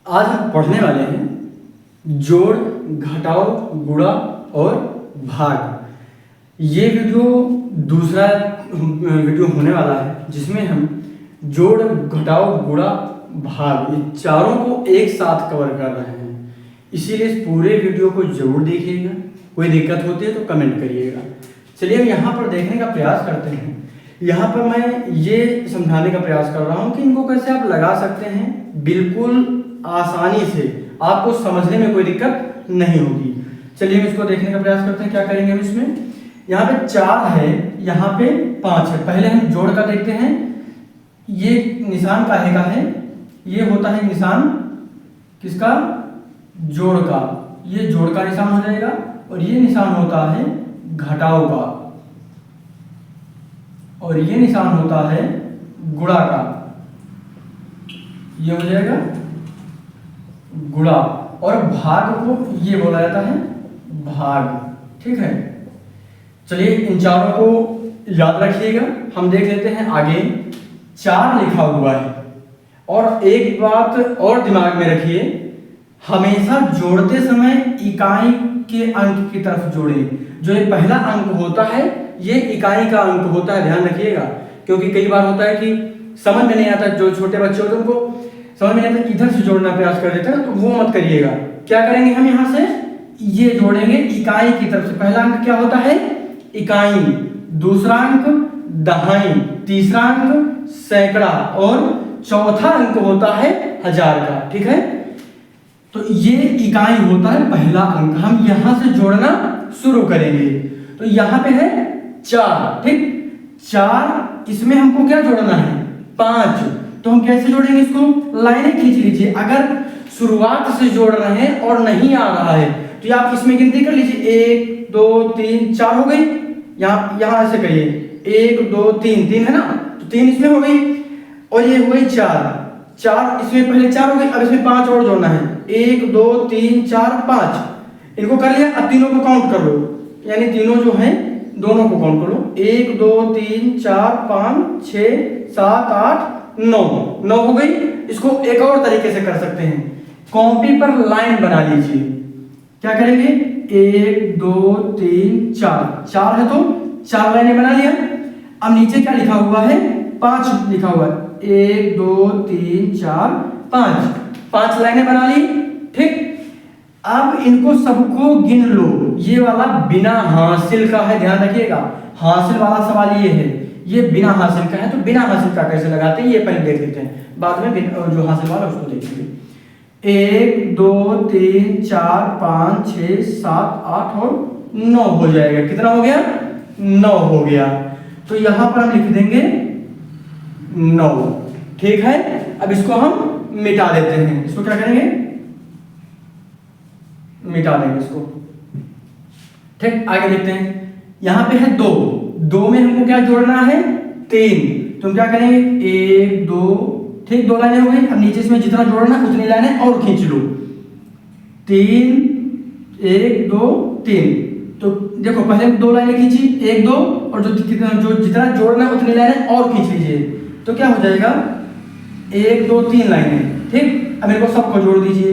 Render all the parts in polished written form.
आज हम पढ़ने वाले हैं जोड़, घटाओ, गुणा और भाग। ये वीडियो दूसरा वीडियो होने वाला है जिसमें हम जोड़, घटाओ, गुणा, भाग ये चारों को एक साथ कवर कर रहे हैं। इसीलिए इस पूरे वीडियो को जरूर देखिएगा। कोई दिक्कत होती है तो कमेंट करिएगा। चलिए हम यहाँ पर देखने का प्रयास करते हैं। यहाँ पर मैं ये समझाने का प्रयास कर रहा हूँ कि इनको कैसे आप लगा सकते हैं बिल्कुल आसानी से, आपको समझने में कोई दिक्कत नहीं होगी। चलिए हम इसको देखने का प्रयास करते हैं। क्या करेंगे हम इसमें, यहाँ पे 4 है, यहाँ पे 5 है। पहले हम जोड़ का देखते हैं। ये निशान काहे का है, ये होता है निशान किसका, जोड़ का। ये जोड़ का निशान हो जाएगा और ये निशान होता है घटाओ का और ये निशान होता है गुणा का। ये हो जाएगा गुणा और भाग को ये बोला जाता है भाग। ठीक है, चलिए इन चारों को याद रखिएगा। हम देख लेते हैं आगे। 4 लिखा हुआ है और एक बात और दिमाग में रखिए, हमेशा जोड़ते समय इकाई के अंक की तरफ जोड़ें। जो ये पहला अंक होता है ये इकाई का अंक होता है, ध्यान रखिएगा। क्योंकि कई बार होता है कि समझ में नहीं आता, जो छोटे बच्चे होते हैं उनको समझ में नहीं आता, इधर से जोड़ना प्रयास कर देते हैं, तो वो मत करिएगा। क्या करेंगे हम, यहाँ से ये जोड़ेंगे इकाई की तरफ से। पहला अंक क्या होता है, इकाई, दूसरा अंक दहाई, तीसरा अंक सैकड़ा और चौथा अंक होता है हजार का। ठीक है, तो ये इकाई होता है पहला अंक। हम यहां से जोड़ना शुरू करेंगे। तो यहां पे है 4, ठीक, 4, इसमें हमको क्या जोड़ना है 5। तो हम कैसे जोड़ेंगे इसको, लाइनें खींच लीजिए। अगर शुरुआत से जोड़ रहे हैं और नहीं आ रहा है तो आप इसमें गिनती कर लीजिए, 1 2 3 4 हो गई। यहां ऐसे करिए, 1 2 3 3 है ना, तो 3 इसमें हो गई और ये हो गई 4 इसमें पहले 4 हो गई। अब इसमें 5 और जोड़ना है, 1 2 3 4 5। इनको कर लिया। अब तीनों को काउंट कर लो, यानी तीनों जो हैं दोनों को काउंट कर लो, 1 2 3 4 5 6 7 8 9 हो गई। इसको एक और तरीके से कर सकते हैं, कॉपी पर लाइन बना लीजिए। क्या करेंगे, 1 2 3 4 है तो 4 लाइनें बना लिया। अब नीचे क्या लिखा हुआ है, 5 लिखा हुआ है, 1 2 3 4 5 लाइनें बना ली। ठीक, अब इनको सबको गिन लो। ये वाला बिना हासिल का है, ध्यान रखिएगा। हासिल वाला सवाल ये है, ये बिना हासिल का है। तो बिना हासिल का कैसे लगाते हैं ये पहले देख लेते हैं, बाद में जो हासिल वाला उसको देखेंगे। 1 2 3 4 5 6 7 8 और 9 हो जाएगा। कितना हो गया, 9 हो गया। तो यहां पर हम लिख देंगे 9। ठीक है, अब इसको हम मिटा देते हैं। इसको क्या करेंगे, मिटा देंगे इसको। ठीक, आगे देखते हैं। यहां पे है 2 में हमको क्या जोड़ना है 3। तो हम क्या करेंगे, 1 2, ठीक, 2 लाइनें हो गई। अब नीचे इसमें जितना जोड़ना उतनी लाइनें और खींच लो, 3 1 2 3। तो देखो पहले 2 लाइनें खींची, 1 2, और जो जितना जोड़ना उतनी लाइनें और खींच लीजिए। तो क्या हो जाएगा, 1 2 3 लाइनें। ठीक, अब इनको सबको जोड़ दीजिए,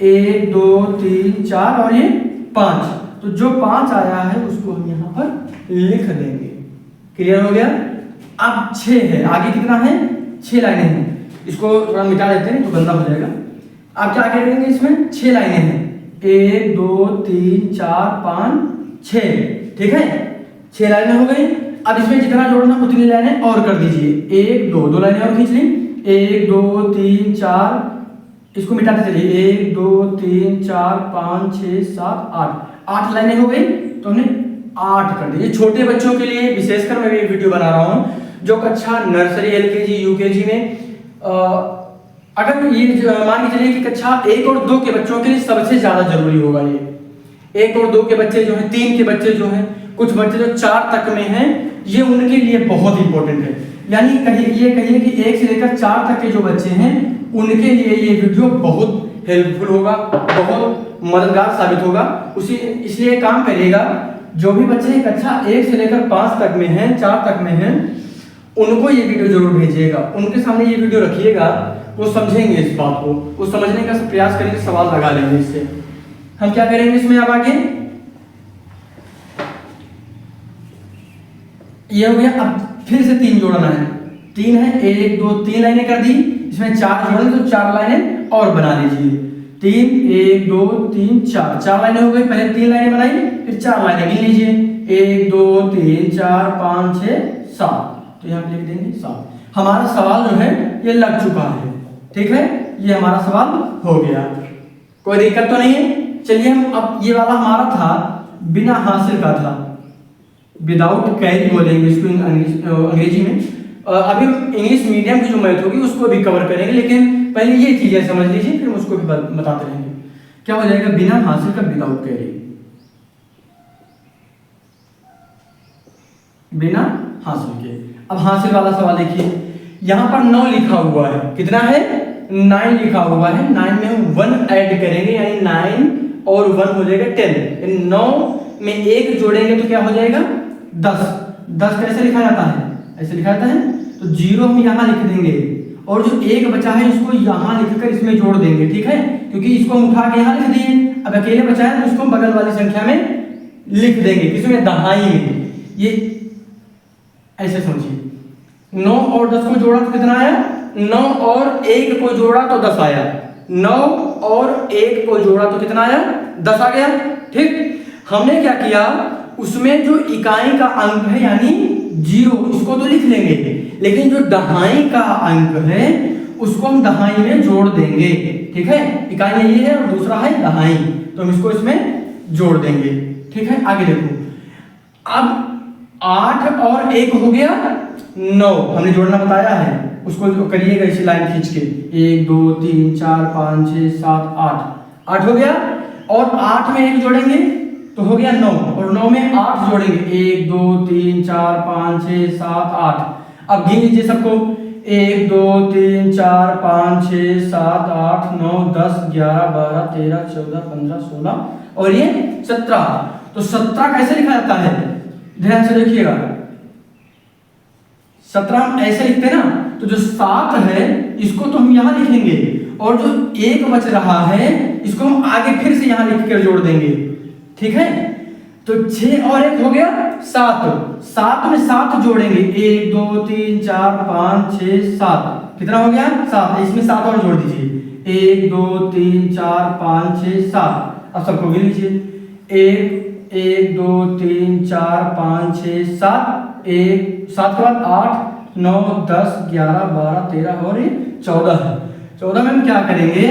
1 2 3 4 और ये 5। तो जो 5 आया है उसको हम यहाँ पर लिख देंगे। क्लियर हो गया। अब 6 है, आगे कितना है, 6 लाइनें हैं। इसको थोड़ा मिटा देते हैं तो गंदा हो जाएगा। अब क्या करेंगे, इसमें 6 लाइनें हैं, 1 2 3 4 5 6। ठीक है, 6 लाइनें हो गई। अब इसमें जितना जोड़ना उतनी लाइनें और कर दीजिए, 1 2 लाइनें और खींच ली, 1 2 3 4। इसको मिटाते चलिए, 1 2 3 4 5 6 7 8 लाइनें हो गई। तो हमने 8 कर दी। छोटे बच्चों के लिए विशेषकर मैं ये वीडियो बना रहा हूँ जो कक्षा नर्सरी, एलकेजी, यूकेजी में अगर ये मान के चलिए कि कक्षा 1 और 2 के बच्चों के लिए सबसे ज्यादा जरूरी होगा। ये 1 और 2 के बच्चे जो हैं, 3 के बच्चे जो हैं, कुछ बच्चे जो 4 तक में हैं, ये उनके लिए बहुत इंपॉर्टेंट है। यानी कहिए कि 1 से लेकर 4 तक के जो बच्चे हैं उनके लिए ये वीडियो बहुत हेल्पफुल होगा, बहुत मददगार साबित होगा। इसलिए काम करिएगा, जो भी बच्चे कक्षा 1 से लेकर 5 तक में हैं, 4 तक में हैं, उनको ये वीडियो जरूर भेजिएगा, उनके सामने ये वीडियो रखिएगा, वो समझेंगे इस बात को, वो समझने का प्रयास करेंगे, सवाल लगा लेंगे। इससे हम क्या करेंगे इसमें अब आगे, ये हो गया। अब फिर से 3 जोड़ना है, 3 है, 1 2 3 लाइनें कर दी, इसमें 4 जोड़ेंगे तो 4 लाइनें और बना लीजिए। 3 1 2 3 4 लाइनें हो गई। पहले 3 लाइनें बनाई, फिर 4 लाइनें गिन लीजिए, 1 2 3 4 5 6 7, तो यहाँ पे लिख देंगे 7। हमारा सवाल जो है ये लग चुका है, ठीक है, ये हमारा सवाल हो गया, कोई दिक्कत तो नहीं है। चलिए हम अब ये वाला हमारा था बिना हासिल का था, विदाउट कैरी बोलेंगे इसको अंग्रेजी में। अभी इंग्लिश मीडियम की जो मैथ होगी उसको भी कवर करेंगे, लेकिन पहले ये चीजें समझ लीजिए, फिर उसको भी बताते रहेंगे। क्या हो जाएगा बिना हासिल का, विदाउट कैरी, बिना हासिल के। अब हासिल वाला सवाल देखिए, यहां पर 9 लिखा हुआ है, कितना है 9 लिखा हुआ है। 9 में हम 1 ऐड करेंगे, यानी 9 और 1 हो जाएगा 10। 9 में 1 जोड़ेंगे तो क्या हो जाएगा 10। 10 कैसे लिखा जाता है, ऐसे लिखा जाता है, तो 0 हम यहाँ लिख देंगे और जो 1 बचा है इसको यहाँ लिखकर इसमें जोड़ देंगे, ठीक है, क्योंकि इसको हम उठा के यहाँ लिख दिए। अब अकेले बचा है तो उसको बगल वाली संख्या में लिख देंगे, किसमें, दहाई में। ये ऐसे समझिए, 9 और 10 को जोड़ा तो कितना आया, 9 और 1 को जोड़ा तो 10 आया, 9 और 1 को जोड़ा तो कितना आया 10 आ गया, ठीक। हमने क्या किया, उसमें जो इकाई का अंक है यानी 0 उसको तो लिख लेंगे, लेकिन जो दहाई का अंक है उसको हम दहाई में जोड़ देंगे, ठीक है। इकाई ये है और दूसरा है दहाई, तो हम इसको इसमें जोड़ देंगे, ठीक है। आगे देखो, अब 8 और 1 हो गया 9, हमने जोड़ना बताया है, उसको जो करिएगा इसी लाइन खींच के, 1 2 3 4 5 6 7 8, 8 हो गया। और 8 में 1 जोड़ेंगे तो हो गया 9, और 9 में 8 जोड़ेंगे, 1 2 3 4 5 6 7 8। अब गिन लीजिए सबको, 1 2 3 4 5 6 7 8 9 10 11 12 13 14 15 16 और ये 17। तो 17 कैसे लिखा जाता है, ध्यान से देखिएगा, 17 हम ऐसे लिखते हैं ना, तो जो 7 है इसको तो हम यहाँ लिखेंगे, और जो 1 बच रहा है इसको हम आगे फिर से यहाँ लिख कर जोड़ देंगे, ठीक है। तो 6 और 1 हो गया 7, 7 में 7 जोड़ेंगे, 1 2 3 4 5 6 7, कितना हो गया 7, इसमें 7 और जोड़ दीजिए, 1 2 3 4 5 6 7। अब सबको गिन लीजिए, 1 2 3 4 5 6 7, 7 के बाद 8 9 10 11 12 13 और 14। 14 में हम क्या करेंगे,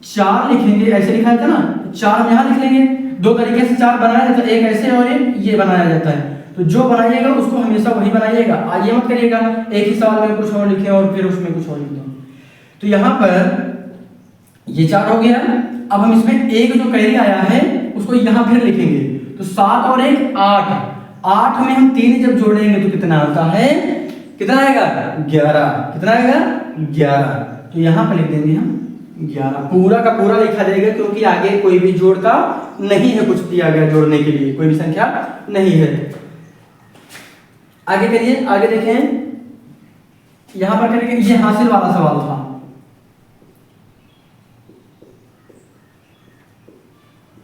4 लिखेंगे, ऐसे लिखा जाता है ना, 4 हम यहाँ लिख लेंगे। 2 तरीके से 4 बनाया जाता है, एक ऐसे और एक ये बनाया जाता है, तो जो बनाइएगा उसको हमेशा वही बनाइएगा, ये मत करिएगा एक ही सवाल में कुछ और लिखे और फिर उसमें कुछ और लिख दें। तो यहाँ पर ये 4 हो गया। अब हम इसमें एक जो कैरी आया है उसको यहाँ फिर लिखेंगे, तो 7 और 1 8, 8 में हम 3 जब जोड़ेंगे तो कितना आता है, कितना आएगा 11, कितना आएगा 11। तो यहाँ पर लिख देंगे हम 11, पूरा का पूरा लिखा जाएगा, क्योंकि आगे कोई भी जोड़ का नहीं है, कुछ दिया गया जोड़ने के लिए कोई भी संख्या नहीं है। आगे करिए, आगे देखें, यहां पर करेंगे, ये हासिल वाला सवाल था,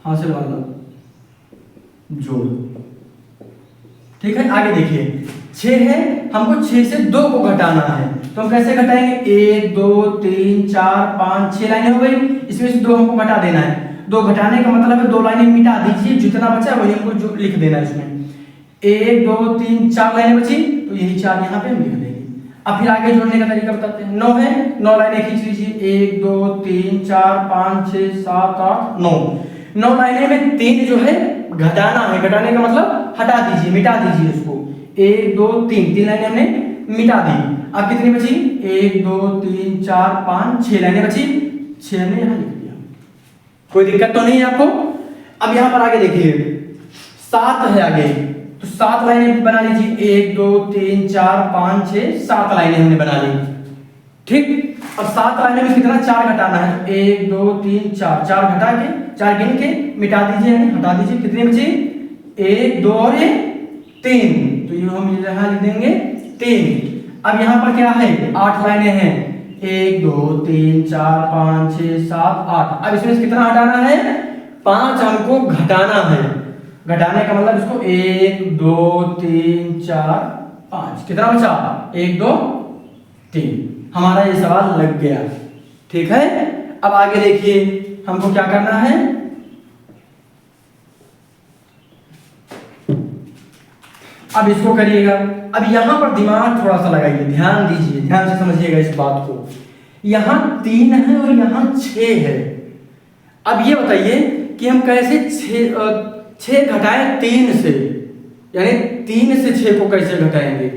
हासिल वाला जोड़, ठीक है। आगे देखिए, 6 है, हमको 6 से 2 को घटाना है, तो हम कैसे घटाएंगे, 1 2 3 4 5 6 लाइनें हो गई, इसमें से 2 हमको घटा देना है। 2 घटाने का मतलब है 2 लाइनें मिटा दीजिए, जितना बचा वही हमको लिख देना है इसमें। 1 2 3 4 लाइनें बची, तो यही 4 यहाँ पे हम लिख देंगे। अब फिर आगे जोड़ने का तरीका बताते हैं। 9 है, 9 लाइनें खींच लीजिए, 1 2 3 4 5 6 7 8 9। 9 लाइनें में 3 जो है घटाना है, घटाने का मतलब हटा दीजिए, मिटा दीजिए उसको। 1 2 3 लाइनें हमने मिटा दी। अब कितनी बची, 1 2 3 4 5 6 लाइनें बची, 6 हमने यहाँ लिख दिया, कोई दिक्कत तो नहीं है आपको। अब यहाँ पर आगे देखिए, 7 है आगे, तो 7 लाइनें बना लीजिए, 1 2 3 4 5 6 7 लाइनें हमने बना ली, ठीक। अब 7 लाइनें में कितना 4 घटाना है, 1 2 3 4, 4 घटा के 4 गिन के मिटा दीजिए, हटा दीजिए, कितनी बची 1 2 और 3, तो ये हम यहाँ लिख देंगे 3। अब यहाँ पर क्या है, 8 लाइनें हैं, 1 2 3 4 5 6 7 8। अब इसमें से कितना हटाना है, 5 हमको घटाना है। घटाने का मतलब इसको 1 2 3 4 5, कितना बचा, 1 2 3। हमारा ये सवाल लग गया, ठीक है। अब आगे देखिए हमको क्या करना है, अब इसको करिएगा। अब यहां पर दिमाग थोड़ा सा लगाइए, ध्यान दीजिए, ध्यान से समझिएगा इस बात को। यहां 3 है और यहां 6 है। अब ये बताइए कि हम कैसे 6 घटाएं 3 से, यानी 3 से 6 को कैसे घटाएंगे।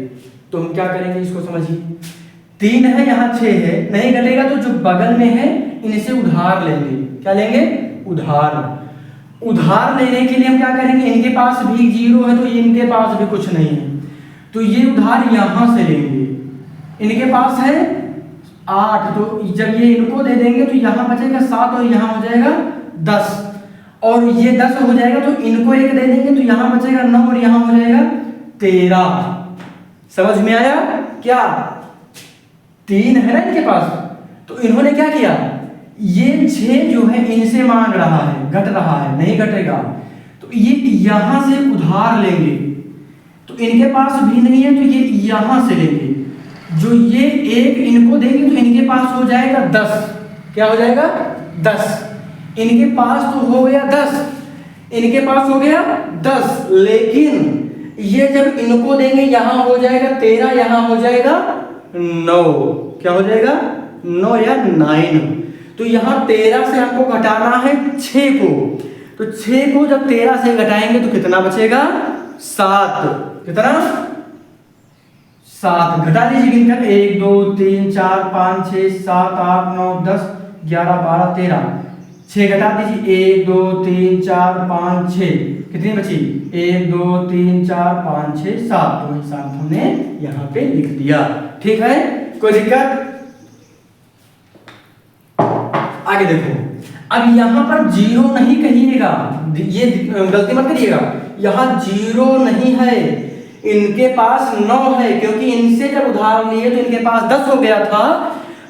तो हम क्या करेंगे, इसको समझिए। 3 है, यहाँ 6 है, नहीं घटेगा तो जो बगल में है इनसे उधार लेंगे। क्या लेंगे, उधार। उधार लेने के लिए हम क्या करेंगे, इनके पास भी 0 है तो इनके पास भी कुछ नहीं है, तो ये उधार यहां से लेंगे। इनके पास है 8, तो जब ये इनको दे देंगे तो यहां बचेगा 7 और यहां हो जाएगा 10, और ये 10 हो जाएगा तो इनको 1 दे देंगे तो यहां बचेगा 9 और यहां हो जाएगा 13। समझ में आया क्या, 3 है ना इनके पास, तो इन्होंने क्या किया, ये 6 जो है इनसे मांग रहा है, घट रहा है, नहीं घटेगा तो ये यहां से उधार लेंगे। तो इनके पास भी नहीं है तो ये यहां से लेंगे, जो ये 1 इनको देंगे तो इनके पास हो जाएगा 10। क्या हो जाएगा, 10। इनके पास तो हो गया 10, इनके पास हो गया 10, लेकिन ये जब इनको देंगे यहां हो जाएगा 13, यहां हो जाएगा 9। क्या हो जाएगा, 9 या 9। तो यहां 13 से हमको घटाना है 6 को, तो 6 को जब 13 से घटाएंगे तो कितना बचेगा, 7। कितना, 7। घटा लीजिए गिनकर, 1 2 3 4 5 6 7 8 9 10 11 12 13। 6 घटा दीजिए, 1 2 3 4 5 6, कितनी बची, 1 2 3 4 5 6 7। तो वही 7 हमने यहाँ पे लिख दिया, ठीक है, कोई दिक्कत। आगे देखो, अब यहां पर 0 नहीं कहिएगा, ये गलती मत करिएगा, यहां 0 नहीं है, इनके पास 9 है, क्योंकि इनसे जब उधार लिए तो इनके पास 10 हो गया था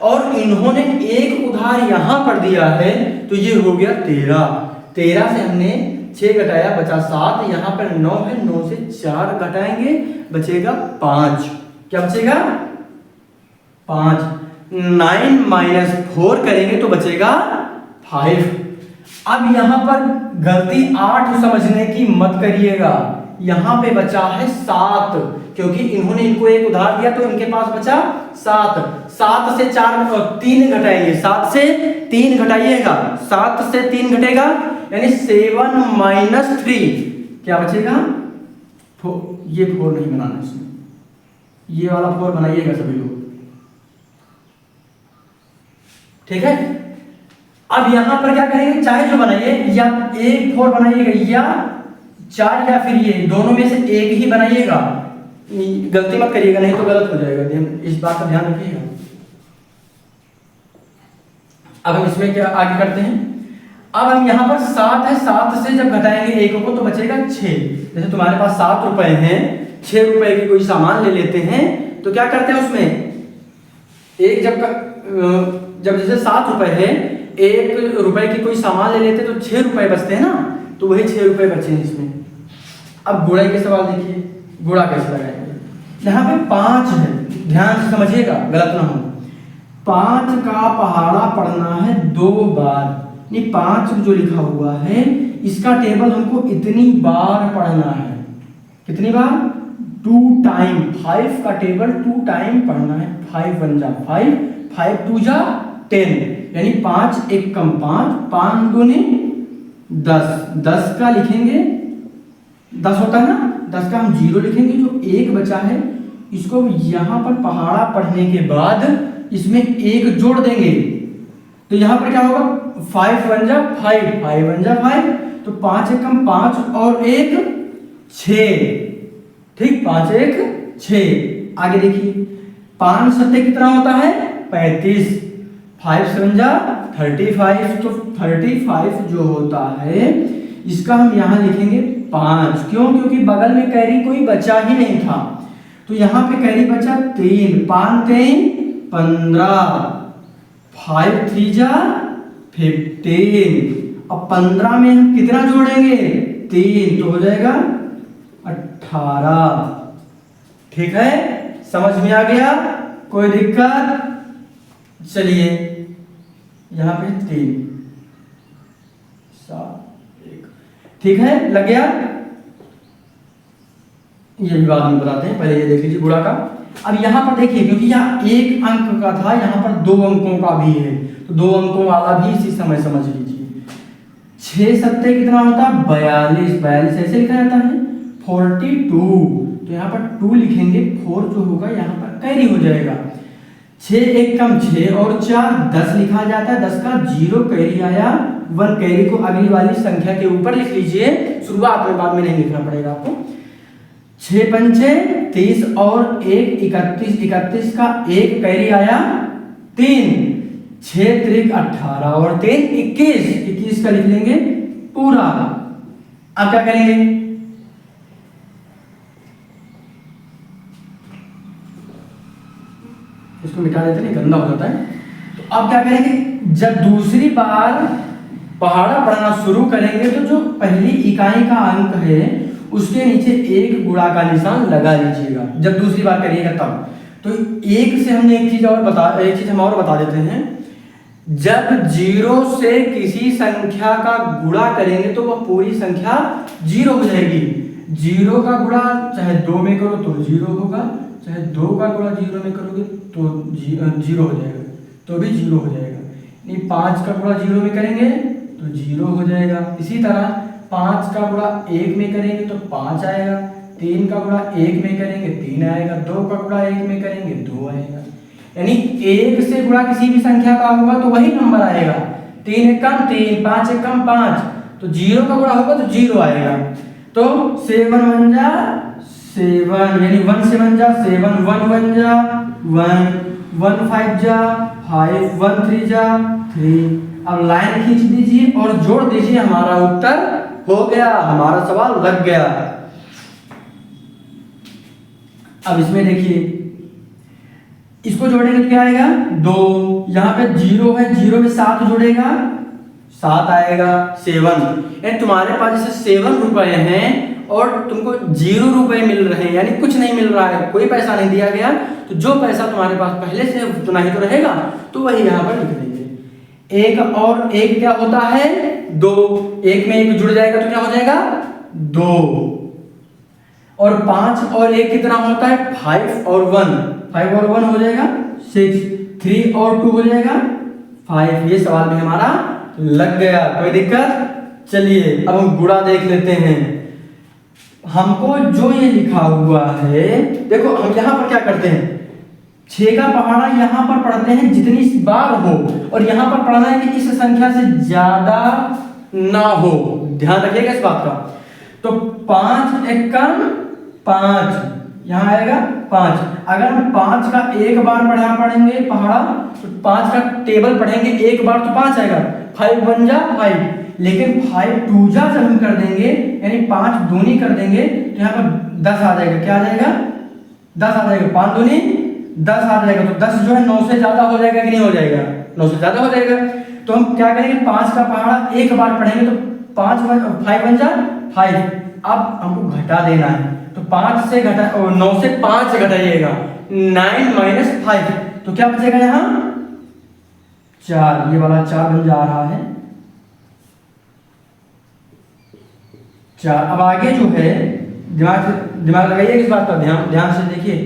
और इन्होंने 1 उधार यहां पर दिया है तो ये हो गया 13। 13 से हमने 6 घटाया, बचा 7, यहां पर 9 है, 9 से 4 घटाएंगे बचेगा 5। क्या बचेगा, 5। 9 माइनस 4 करेंगे तो बचेगा 5। अब यहां पर गलती 8 समझने की मत करिएगा, यहां पे बचा है 7, क्योंकि इन्होंने इनको 1 उधार दिया तो इनके पास बचा 7। 7 से 3 घटाएंगे, 7 से 3 घटाइएगा, 7 से 3 घटेगा यानी 7 माइनस 3, क्या बचेगा, ये 4 नहीं बनाना इसमें, ये वाला 4 बनाइएगा सभी लोग, ठीक है। अब यहां पर क्या करेंगे, चाहे जो बनाइए, या 1 4 बनाइएगा या 4 या फिर ये दोनों में से एक ही बनाइएगा, गलती मत करिएगा नहीं तो गलत हो जाएगा, इस बात का ध्यान रखिएगा। अब हम इसमें क्या आगे करते हैं, अब हम यहाँ पर 7 है, 7 से जब घटाएंगे 1 को तो बचेगा 6। जैसे तुम्हारे पास 7 रुपए हैं, 6 रुपए की कोई सामान ले लेते हैं तो क्या करते हैं उसमें, एक जब जैसे 7 रुपए है, 1 रुपए की कोई सामान ले लेते तो 6 रुपए बचते हैं ना, तो वही 6 रुपए बचे हैं इसमें। अब गुणा के सवाल देखिए, गुणा कैसे लगाएंगे, यहाँ पे 5 है, ध्यान से समझिएगा गलत ना हो। 5 का पहाड़ा पढ़ना है 2 बार, ये 5 जो लिखा हुआ है इसका टेबल हमको इतनी बार पढ़ना है, कितनी बार, 2 टाइम। 5 का टेबल 2 टाइम पढ़ना है, 5 1 जा 5, 5 2 जा 10, यानी 5 1 कम 5, 5 दूनी 10, 10 का लिखेंगे 10 होता है ना, 10 का हम 0 लिखेंगे, जो 1 बचा है इसको यहाँ पर पहाड़ा पढ़ने के बाद इसमें 1 जोड़ देंगे, तो यहाँ पर क्या होगा, 5 1 जा 5, 5 1 जा 5, तो 5 1 कम 5 और 1 6, ठीक, 5 1 6। आगे देखिए, 5 7 कितना होता है, 35, 5 7 जा 35, तो 35 जो होता है इसका हम यहाँ लिखेंगे 5, क्यों, क्योंकि बगल में कैरी कोई बचा ही नहीं था, तो तो यहाँ पे कैरी बचा 3, 5 3 15, 5 3 जा 15। अब 15 में हम कितना जोड़ेंगे 3, तो हो जाएगा 18। ठीक है, समझ में आ गया, कोई दिक्कत? चलिए यहाँ पे 3 7 1, ठीक है, लग गया। ये भी बाद में बताते हैं, पहले ये देख लीजिए गुणा का। अब यहाँ पर देखिए, क्योंकि यहाँ 1 अंक का था, यहाँ पर 2 अंकों का भी है, तो 2 अंकों वाला भी इसी समय समझ लीजिए। 6 सत्ते कितना होता है 42, 42 ऐसे लिखा जाता है 42, तो यहाँ पर 2 लिखेंगे, 4 जो होगा यहाँ पर कैरी हो जाएगा। 6 1 कम 6 और 4 10 लिखा जाता है, 10 का 0 कैरी आया, 1 कैरी को अगली वाली संख्या के ऊपर लिख लीजिए, शुरुआत में, बाद में नहीं लिखना पड़ेगा आपको। 6 पंचे 30 और 1 31, 31 का 1 कैरी आया 3, 6 3 18 और 3 21, 21 का लिख लेंगे पूरा। अब क्या करेंगे, इसको मिटा देते हैं, गंदा हो जाता है। तो अब क्या करेंगे, जब दूसरी बार पहाड़ा पढ़ना शुरू करेंगे तो जो पहली इकाई का अंक है उसके नीचे 1 गुणा का निशान लगा लीजिएगा, जब दूसरी बार करिएगा तब। तो 1 से हमने एक चीज हम और बता देते हैं, जब 0 से किसी संख्या का गुणा करेंगे तो वह पूरी संख्या 0 हो जाएगी। 0 का गुणा चाहे 2 में करो तो 0 होगा, चाहे 2 का गुणा 0 में करोगे तो 0 हो जाएगा, तो भी 0 हो जाएगा। नहीं 5 का गुणा 0 में करेंगे तो 0 हो जाएगा। इसी तरह 5 का गुणा 1 में करेंगे तो 5 आएगा, 3 का गुणा 1 में करेंगे 3 आएगा, 2 का गुणा 1 में करेंगे 2 आएगा। यानी 1 से गुणा किसी भी संख्या का होगा तो वही नंबर आएगा। 3 1 कम 3, 5 1 कम 5, तो 0 का गुणा होगा तो 0 आएगा। तो 7 1 जा 7, यानी 1 से 1 जा 7, 1 1 जा 1, 1 5 जा 5, 1 3 जा 3। अब लाइन खींच दीजिए और जोड़ दीजिए, हमारा उत्तर हो गया, हमारा सवाल लग गया। अब इसमें देखिए, इसको जोड़ेंगे तो क्या आएगा 2, यहाँ पे 0 है, 0 में 7 जोड़ेगा 7 आएगा 7। यानी तुम्हारे पास जैसे 7 रुपए हैं और तुमको 0 रुपए मिल रहे हैं, यानी कुछ नहीं मिल रहा है, कोई पैसा नहीं दिया गया, तो जो पैसा तुम्हारे पास पहले से उतना ही तो रहेगा, तो वही यहाँ पर लिख देंगे। 1 और 1 क्या होता है 2, 1 में 1 जुड़ जाएगा तो क्या हो जाएगा 2, और 5 और 1 कितना होता है 5 और 1, 5 और 1 हो जाएगा 6, 3 और 2 हो जाएगा 5। ये सवाल भी हमारा लग गया, कोई दिक्कत? चलिए अब हम गुणा देख लेते हैं। हमको जो ये लिखा हुआ है, देखो हम यहाँ पर क्या करते हैं, 6 का पहाड़ा यहाँ पर पढ़ते हैं जितनी बार हो, और यहाँ पर पढ़ना है कि इस संख्या से ज्यादा ना हो, ध्यान रखिएगा इस बात का। तो 5 1 कम 5, यहाँ आएगा 5। अगर हम 5 का एक बार पढ़ेंगे पहाड़ा, तो 5 का टेबल पढ़ेंगे एक बार तो 5 आएगा, 5 1 जा 5, लेकिन 5 2 जा जब हम कर देंगे, यानी 5 दूनी कर देंगे, तो यहाँ पर 10 आ जाएगा। क्या आ जाएगा 10 आ जाएगा, 5 दूनी 10 आ जाएगा। तो 10 जो है 9 से ज्यादा हो जाएगा कि नहीं हो जाएगा, 9 से ज्यादा हो जाएगा। तो हम क्या करेंगे, 5 का पहाड़ा एक बार पढ़ेंगे तो 5 1 जा 5। अब हमको घटा देना है, तो 5 से घटा 9 से 5 घटाइएगा, 9 - 5, तो क्या बचेगा यहाँ 4, ये वाला 4 बन जा रहा है 4। अब आगे जो है दिमाग लगाइए इस बात पर, ध्यान से देखिए,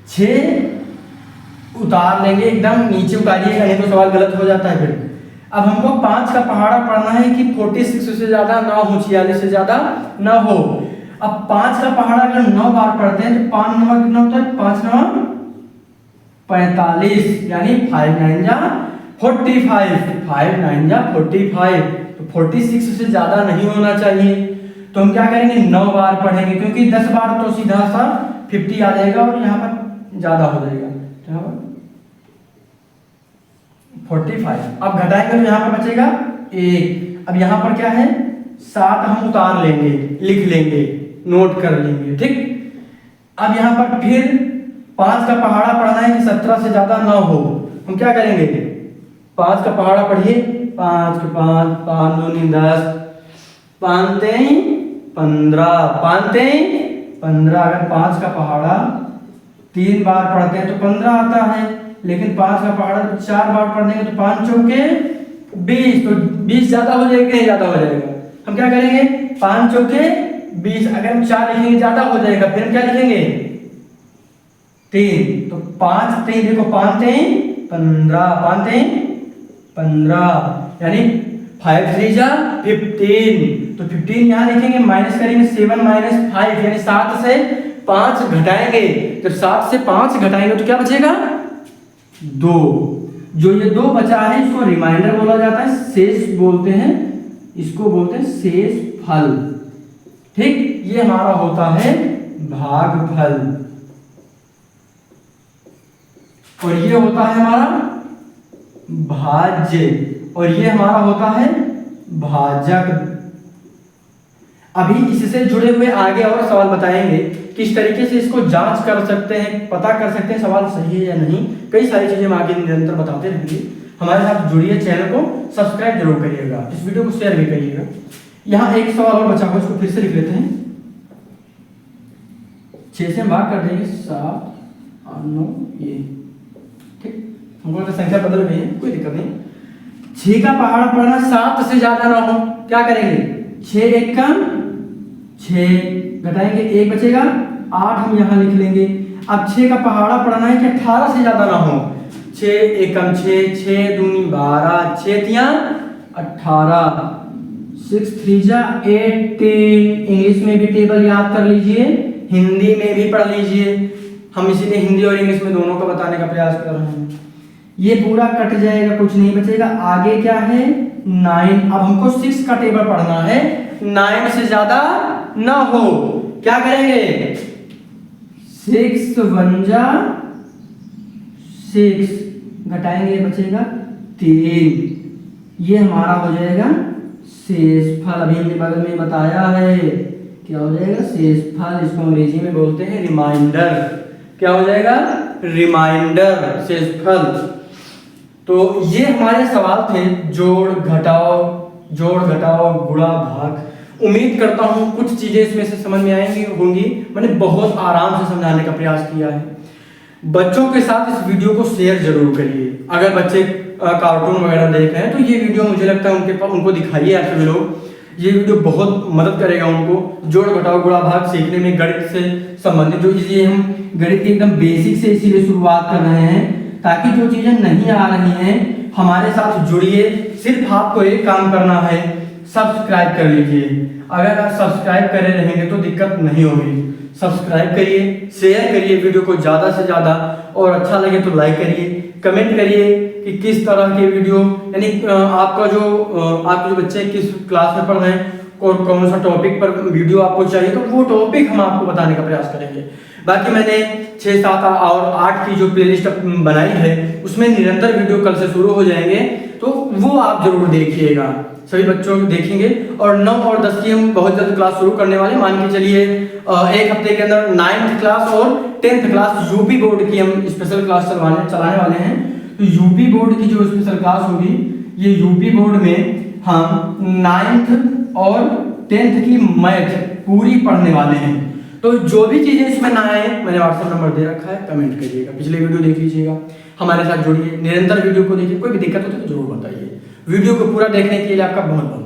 6 उतार लेंगे, एकदम नीचे उतारिएगा, नहीं तो सवाल गलत हो जाता है फिर। अब हमको 5 का पहाड़ा पढ़ना है कि 46 से ज्यादा ना हो, 46 से ज्यादा ना हो। अब 5 का पहाड़ा अगर 9 बार पढ़ते हैं तो 5 9 कितना होता है, 5 9 45, यानी 5 9 जा 45, 5 9 जा 45, तो 46 से ज्यादा नहीं होना चाहिए। तो हम क्या करेंगे 9 बार पढ़ेंगे, क्योंकि 10 बार तो सीधा सा 50 आ जाएगा और यहाँ पर ज्यादा हो जाएगा, यहाँ पर 45। अब घटाएंगे तो यहाँ पर बचेगा 1। अब यहाँ पर क्या है 7 हम उतार लेंगे, लिख लेंगे, नोट कर लेंगे, ठीक। अब यहाँ पर फिर 5 का पहाड़ा पढ़ना है कि 17 से ज्यादा ना हो। हम क्या करेंगे, 5 का पहाड़ा पढ़िए, 5 के 5, 5 दूनी 10, 5 तेई 15, 5 तेई 15। अगर 5 का पहाड़ा 3 बार पढ़ते हैं तो 15 आता है, लेकिन 5 का पहाड़ा 4 बार पढ़ेंगे तो 5 चौके 20, तो 20 ज्यादा हो जाएगा, नहीं ज्यादा हो जाएगा। हम क्या करेंगे, 5 चौके 20, अगर हम 4 लिखेंगे ज्यादा हो जाएगा, फिर हम क्या लिखेंगे 3, तो 5 3 देखो 5 3 15, 5 3 15, यानी 5 3 जा 15, तो 15 यहाँ लिखेंगे, माइनस करेंगे 7 माइनस 5, यानी 7 से 5 घटाएंगे, जब 7 से 5 घटाएंगे तो क्या बचेगा 2। जो ये 2 बचा है इसको रिमाइंडर बोला जाता है, शेष बोलते हैं, इसको बोलते हैं शेष फल। ठीक, ये हमारा होता है भागफल, और ये होता है हमारा भाज्य, और ये हमारा होता है भाजक। अभी इससे जुड़े हुए आगे और सवाल बताएंगे, किस तरीके से इसको जांच कर सकते हैं, पता कर सकते हैं सवाल सही है या नहीं। कई सारी चीजें हम आगे निरंतर बताते रहेंगे। हमारे साथ जुड़िए, चैनल को सब्सक्राइब जरूर करिएगा, इस वीडियो को शेयर भी करिएगा। यहाँ एक सवाल और बचा हुआ, इसको फिर से लिख लेते हैं। 6 से हम भाग कर देंगे, 7 और 9, ये ठीक, हमको तो संख्या बदल गई है, कोई दिक्कत नहीं। 6 का पहाड़ा पढ़ना 7 से ज्यादा ना हो, क्या करेंगे, 6 1 कम 6 घटाएंगे, 1 बचेगा 8, हम यहाँ लिख लेंगे। अब 6 का पहाड़ा पढ़ना है कि 18 से ज्यादा ना हो, 6 1 कम 6, 6 दूनी 12, 6 तिया 18, 6 3 जा 18। इंग्लिश में भी टेबल याद कर लीजिए, हिंदी में भी पढ़ लीजिए, हम इसीलिए हिंदी और इंग्लिश में दोनों को बताने का प्रयास कर रहे हैं। ये पूरा कट जाएगा, कुछ नहीं बचेगा। आगे क्या है 9, अब हमको 6 का टेबल पढ़ना है, 9 से ज्यादा ना हो, क्या करेंगे 6 1 जा 6, घटाएंगे बचेगा 3, ये हमारा हो जाएगा शेषफल। अभी हमने बगल में बताया है, क्या हो जाएगा शेषफल, इसको अंग्रेजी में बोलते हैं रिमाइंडर। क्या हो जाएगा रिमाइंडर, शेषफल। तो ये हमारे सवाल थे, जोड़ घटाओ, गुणा भाग। उम्मीद करता हूँ कुछ चीजें इसमें से समझ में आएंगी होंगी। मैंने बहुत आराम से समझाने का प्रयास किया है। बच्चों के साथ इस वीडियो को शेयर जरूर करिए। अगर बच्चे कार्टून वगैरह देख रहे हैं तो ये वीडियो मुझे लगता है उनको दिखाइए आप सभी लोग, ये वीडियो बहुत मदद करेगा उनको जोड़ घटाओ गुणा भाग सीखने में, गणित से संबंधित। जो इसलिए हम गणित की एकदम बेसिक से इसीलिए शुरुआत कर रहे हैं, ताकि जो चीजें नहीं आ रही हैं हमारे साथ जुड़िए। सिर्फ आपको एक काम करना है, सब्सक्राइब कर लीजिए। अगर आप सब्सक्राइब करे रहेंगे तो दिक्कत नहीं होगी। सब्सक्राइब करिए, शेयर करिए वीडियो को ज़्यादा से ज़्यादा, और अच्छा लगे तो लाइक करिए, कमेंट करिए कि किस तरह के वीडियो, यानी आपके जो बच्चे किस क्लास में पढ़ रहे हैं और कौन सा टॉपिक पर वीडियो आपको चाहिए, तो वो टॉपिक हम आपको बताने का प्रयास करेंगे। बाकी मैंने 6 7 और 8 की जो प्लेलिस्ट बनाई है उसमें निरंतर वीडियो कल से शुरू हो जाएंगे, तो वो आप जरूर देखिएगा, सभी बच्चों देखेंगे। और 9 और 10 की हम बहुत जल्द क्लास शुरू करने वाले, मान के चलिए 1 हफ्ते के अंदर 9th क्लास और 10th क्लास यूपी बोर्ड की हम स्पेशल क्लास चलाने वाले हैं। तो यूपी बोर्ड की जो स्पेशल क्लास होगी, ये यूपी बोर्ड में हम 9th और 10th की मैथ पूरी पढ़ने वाले हैं। तो जो भी चीजें इसमें ना आए, मैंने व्हाट्सएप नंबर दे रखा है, कमेंट करिएगा, पिछले वीडियो देख लीजिएगा, हमारे साथ जुड़िए, निरंतर वीडियो को देखिए। कोई भी दिक्कत हो तो जरूर बताइए। वीडियो को पूरा देखने के लिए आपका बहुत बहुत